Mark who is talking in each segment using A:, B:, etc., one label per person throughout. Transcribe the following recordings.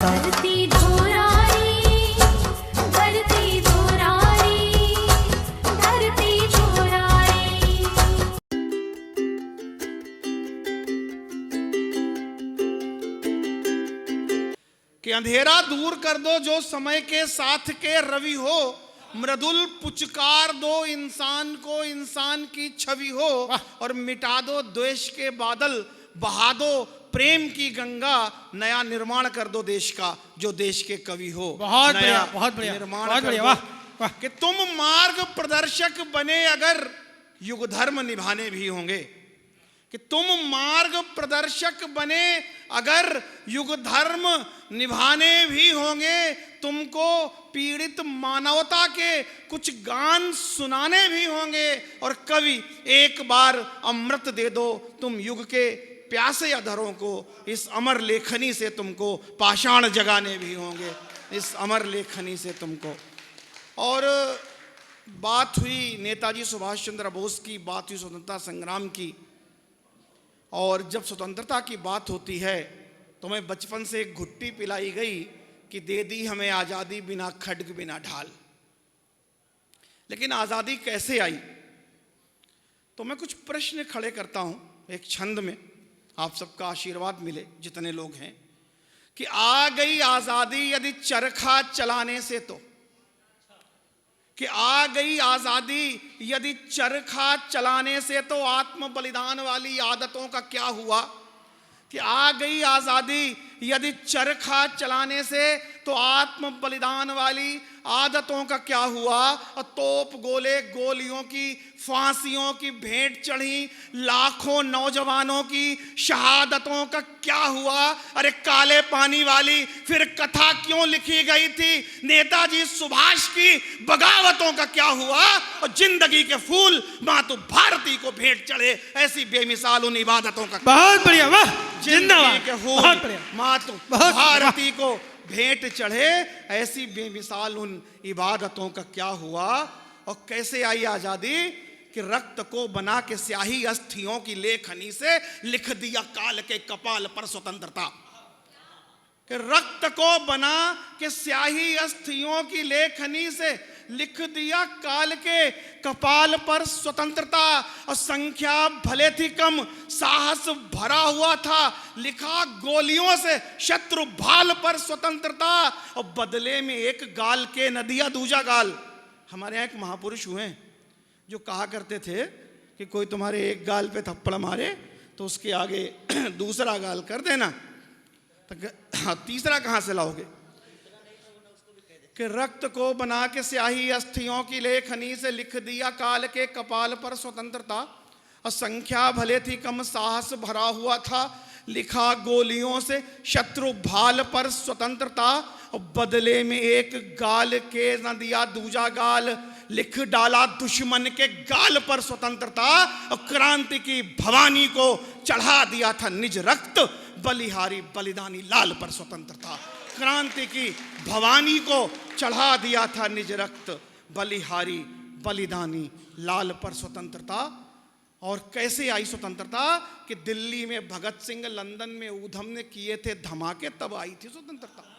A: धरती धोराई, धरती धोराई, धरती धोराई।
B: कि अंधेरा दूर कर दो जो समय के साथ के रवि हो, मृदुल पुचकार दो इंसान को इंसान की छवि हो, और मिटा दो द्वेष के बादल, बहा दो प्रेम की गंगा, नया निर्माण कर दो देश का जो देश के कवि हो।
C: बहुत
B: नया
C: बढ़िया, बहुत बढ़िया,
B: निर्माण
C: बहुत
B: कर
C: बढ़िया,
B: दो।
C: वाह, वाह।
B: कि तुम मार्ग प्रदर्शक बने अगर युग धर्म निभाने भी होंगे, कि तुम मार्ग प्रदर्शक बने अगर युग धर्म निभाने भी होंगे, तुमको पीड़ित मानवता के कुछ गान सुनाने भी होंगे, और कवि एक बार अमृत दे दो तुम युग के प्यासे अधरों को, इस अमर लेखनी से तुमको पाषाण जगाने भी होंगे, इस अमर लेखनी से तुमको। और बात हुई नेताजी सुभाष चंद्र बोस की, बात हुई स्वतंत्रता संग्राम की, और जब स्वतंत्रता की बात होती है तो मैं बचपन से एक घुट्टी पिलाई गई कि दे दी हमें आज़ादी बिना खड्ग बिना ढाल। लेकिन आज़ादी कैसे आई, तो मैं कुछ प्रश्न खड़े करता हूं एक छंद में, आप सबका आशीर्वाद मिले जितने लोग हैं। कि आ गई आज़ादी यदि चरखा चलाने से, तो कि आ गई आज़ादी यदि चरखा चलाने से, तो आत्म बलिदान वाली आदतों का क्या हुआ। कि आ गई आज़ादी यदि चरखा चलाने से, तो आत्म बलिदान वाली आदतों का क्या हुआ। और तोप गोले गोलियों की फांसियों की भेंट चढ़ी लाखों नौजवानों की शहादतों का क्या हुआ। अरे काले पानी वाली फिर कथा क्यों लिखी गई थी, नेताजी सुभाष की बगावतों का क्या हुआ। और जिंदगी के फूल मातु भारती को भेंट चढ़े, ऐसी बेमिसाल उन इबादतों का।
C: बहुत बढ़िया, वाह,
B: जिंदगी
C: जिंदाबाद,
B: के
C: बहुत
B: फूल
C: बढ़िया,
B: मातु
C: बहुत
B: भारती को भेंट चढ़े, ऐसी बेमिसाल उन इबादतों का क्या हुआ। और कैसे आई आजादी, कि रक्त को बना के स्याही अस्थियों की लेखनी से लिख दिया काल के कपाल पर स्वतंत्रता। कि रक्त को बना के स्याही अस्थियों की लेखनी से लिख दिया काल के कपाल पर स्वतंत्रता। और संख्या भले थी कम साहस भरा हुआ था, लिखा गोलियों से शत्रु भाल पर स्वतंत्रता। और बदले में एक गाल के न दिया दूजा गाल। हमारे यहाँ एक महापुरुष हुए जो कहा करते थे कि कोई तुम्हारे एक गाल पे थप्पड़ मारे तो उसके आगे दूसरा गाल कर देना, तो तीसरा कहां से लाओगे। कि रक्त को बना के स्याही अस्थियों की लेखनी से लिख दिया काल के कपाल पर स्वतंत्रता। और संख्या भले थी कम साहस भरा हुआ था, लिखा गोलियों से शत्रु भाल पर स्वतंत्रता। और बदले में एक गाल के न दिया दूजा गाल, लिख डाला दुश्मन के गाल पर स्वतंत्रता। और क्रांति की भवानी को चढ़ा दिया था निज रक्त, बलिहारी बलिदानी लाल पर स्वतंत्रता। क्रांति की भवानी को चढ़ा दिया था निज रक्त, बलिहारी बलिदानी लाल पर स्वतंत्रता। और कैसे आई स्वतंत्रता, कि दिल्ली में भगत सिंह, लंदन में ऊधम ने किए थे धमाके, तब आई थी स्वतंत्रता।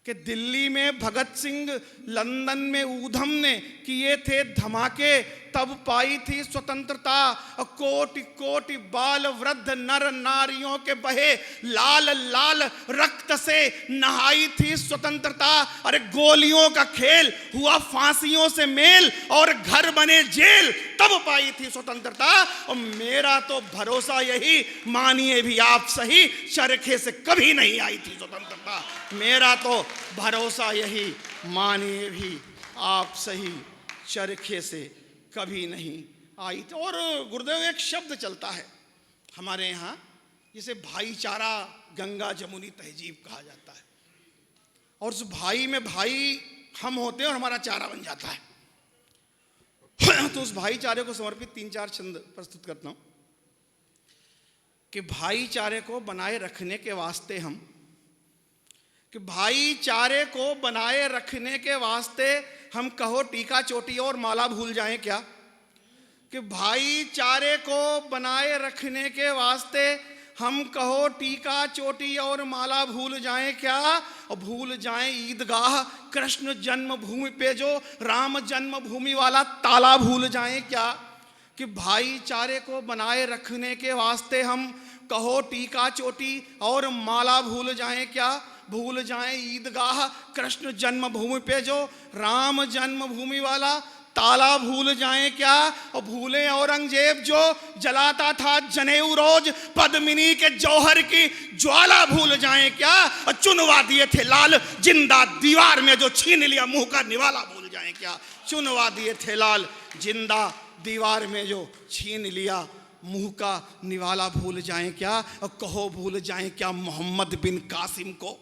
B: कि दिल्ली में भगत सिंह, लंदन में ऊधम ने किए थे धमाके, तब पाई थी स्वतंत्रता। और कोटि कोटि बाल वृद्ध नर नारियों के बहे लाल लाल रक्त से नहाई थी स्वतंत्रता। अरे गोलियों का खेल हुआ फांसियों से मेल, और घर बने जेल, तब पाई थी स्वतंत्रता। और मेरा तो भरोसा यही, मानिए भी आप सही, चरखे से कभी नहीं आई थी स्वतंत्रता। मेरा तो भरोसा यही, मानिए भी आप सही, चरखे से कभी नहीं आई थी। और गुरुदेव एक शब्द चलता है हमारे यहाँ, जिसे भाईचारा गंगा जमुनी तहजीब कहा जाता है। और उस भाई में भाई हम होते हैं और हमारा चारा बन जाता है। तो उस भाईचारे को समर्पित 3-4 छंद प्रस्तुत करता हूं। कि भाईचारे को बनाए रखने के वास्ते हम, कि भाईचारे को बनाए रखने के वास्ते हम कहो टीका चोटी और माला भूल जाएं क्या। कि भाईचारे को बनाए रखने के वास्ते हम कहो टीका चोटी और माला भूल जाएं क्या, और भूल जाएं ईदगाह कृष्ण जन्मभूमि पे जो राम जन्मभूमि वाला ताला भूल जाएं क्या, कि भाईचारे को बनाए रखने के वास्ते हम कहो टीका चोटी और माला भूल जाएं क्या, भूल जाएं ईदगाह कृष्ण जन्मभूमि पे जो राम जन्मभूमि वाला ताला भूल जाएं क्या, और भूले औरंगजेब जो जलाता था जनेऊ रोज पद्मिनी के जौहर की ज्वाला भूल जाएं क्या, और चुनवा दिए थे लाल जिंदा दीवार में जो छीन लिया मुंह का निवाला भूल जाएं क्या, चुनवा दिए थे लाल जिंदा दीवार में जो छीन लिया मुंह का निवाला भूल जाएं क्या, और कहो भूल जाएं क्या मोहम्मद बिन कासिम को,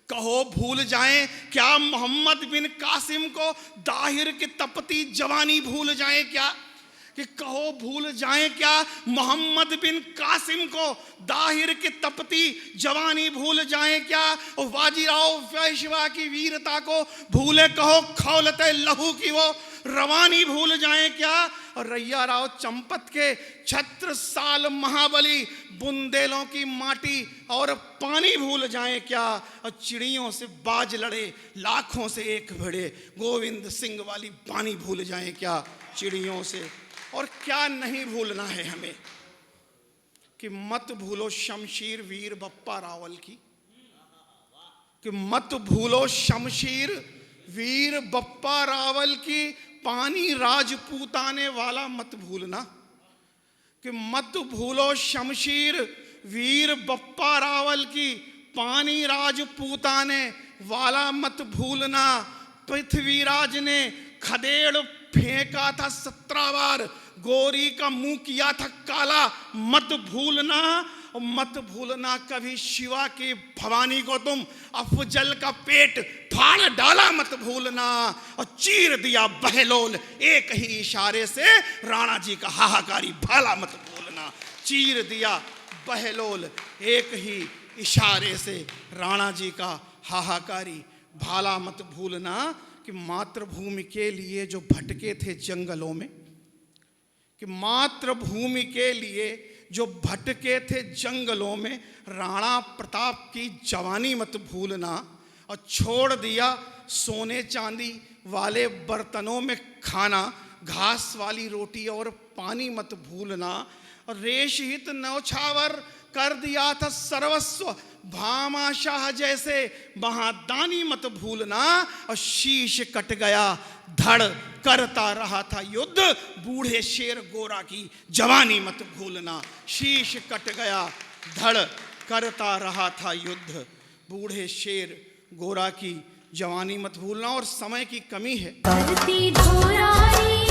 B: कहो भूल जाएं क्या मोहम्मद बिन कासिम को, दाहिर की तपती जवानी भूल जाएं क्या, कि कहो भूल जाएं क्या मोहम्मद बिन कासिम को, दाहिर की तपती जवानी भूल जाएं क्या, और बाजीराव पेशवा की वीरता को भूले कहो खौलते लहू की वो रवानी भूल जाएं क्या, और रैया राव चंपत के छत्रसाल महाबली बुंदेलों की माटी और पानी भूल जाएं क्या, और चिड़ियों से बाज लड़े लाखों से एक भिड़े गोविंद सिंह वाली बानी भूल जाएं क्या, चिड़ियों से। और क्या नहीं भूलना है हमें, कि मत भूलो शमशीर वीर बप्पा रावल की, कि मत भूलो शमशीर वीर बप्पा रावल की, पानी राजपूताने वाला मत भूलना, कि मत भूलो शमशीर वीर बप्पा रावल की, पानी राजपूताने वाला मत भूलना, पृथ्वीराज ने खदेड़ फेंका था 17 बार, गोरी का मुंह किया था काला मत भूलना, और मत भूलना कभी शिवा की भवानी को तुम अफजल का पेट फाड़ डाला मत भूलना, और चीर दिया बहलोल एक ही इशारे से राणा जी का हाहाकारी भाला मत भूलना, चीर दिया बहलोल एक ही इशारे से राणा जी का हाहाकारी भाला मत भूलना, कि मातृभूमि के लिए जो भटके थे जंगलों में, कि मातृभूमि के लिए जो भटके थे जंगलों में, राणा प्रताप की जवानी मत भूलना, और छोड़ दिया सोने चांदी वाले बर्तनों में खाना, घास वाली रोटी और पानी मत भूलना, और रेशहित नौछावर कर दिया था सर्वस्व, भामाशाह जैसे महादानी मत भूलना, और शीश कट गया धड़ करता रहा था युद्ध, बूढ़े शेर गोरा की जवानी मत भूलना, शीश कट गया धड़ करता रहा था युद्ध, बूढ़े शेर गोरा की जवानी मत भूलना। और समय की कमी है।
A: धरती धोराई